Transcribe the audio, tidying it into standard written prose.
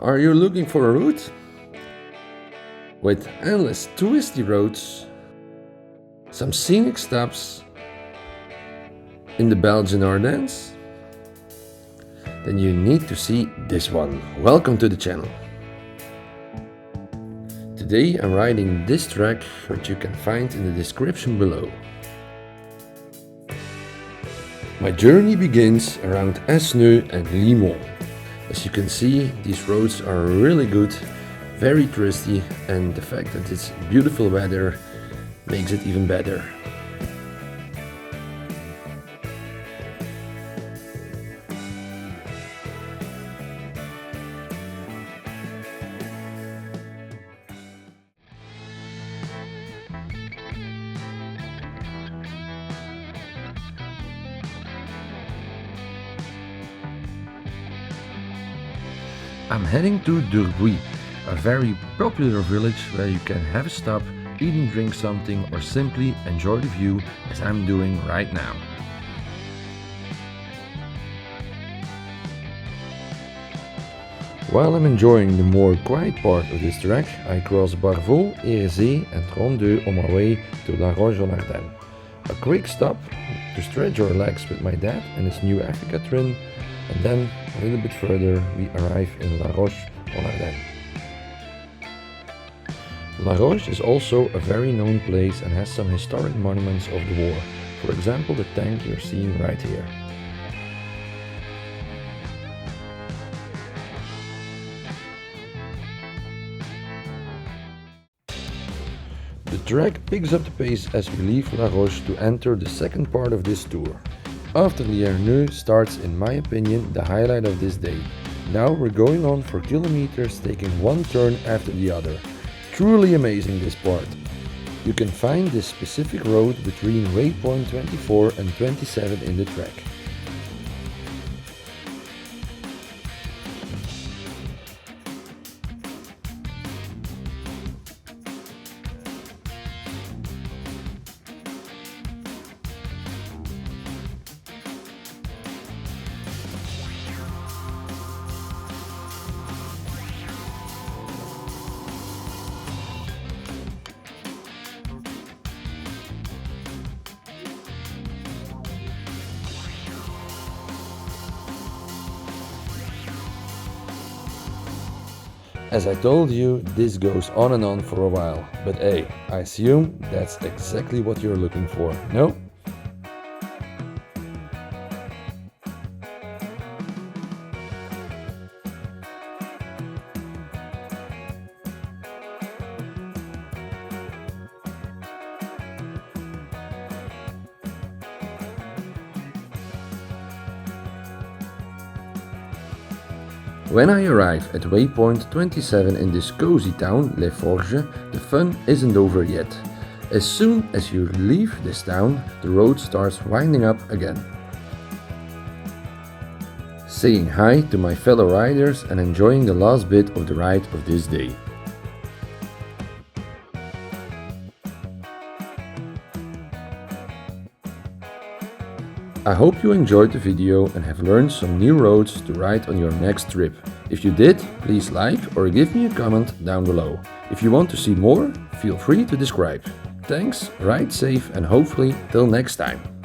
Are you looking for a route? With endless twisty roads, some scenic stops in the Belgian Ardennes? Then you need to see this one. Welcome to the channel. Today I'm riding this track, which you can find in the description below. My journey begins around Esneux and Limon. As you can see, these roads are really good, very twisty, and the fact that it's beautiful weather makes it even better. I'm heading to Durbuy, a very popular village where you can have a stop, eat and drink something, or simply enjoy the view as I'm doing right now. While I'm enjoying the more quiet part of this track, I cross Barvaux, Deze and Ronde on my way to La Roche-en-Ardenne. A quick stop to stretch our legs with my dad and his new Africa trim, and then a little bit further we arrive in La Roche-en-Ardenne. La Roche is also a very known place and has some historic monuments of the war, for example the tank you're seeing right here. The track picks up the pace as we leave La Roche to enter the second part of this tour. After Esneux starts, in my opinion, the highlight of this day. Now we're going on for kilometers, taking one turn after the other. Truly amazing, this part. You can find this specific road between waypoint 24 and 27 in the track. As I told you, this goes on and on for a while, but hey, I assume that's exactly what you're looking for, no? When I arrive at waypoint 27 in this cozy town, Les Forges, the fun isn't over yet. As soon as you leave this town, the road starts winding up again. Saying hi to my fellow riders and enjoying the last bit of the ride of this day. I hope you enjoyed the video and have learned some new roads to ride on your next trip. If you did, please like or give me a comment down below. If you want to see more, feel free to describe. Thanks, ride safe and hopefully till next time.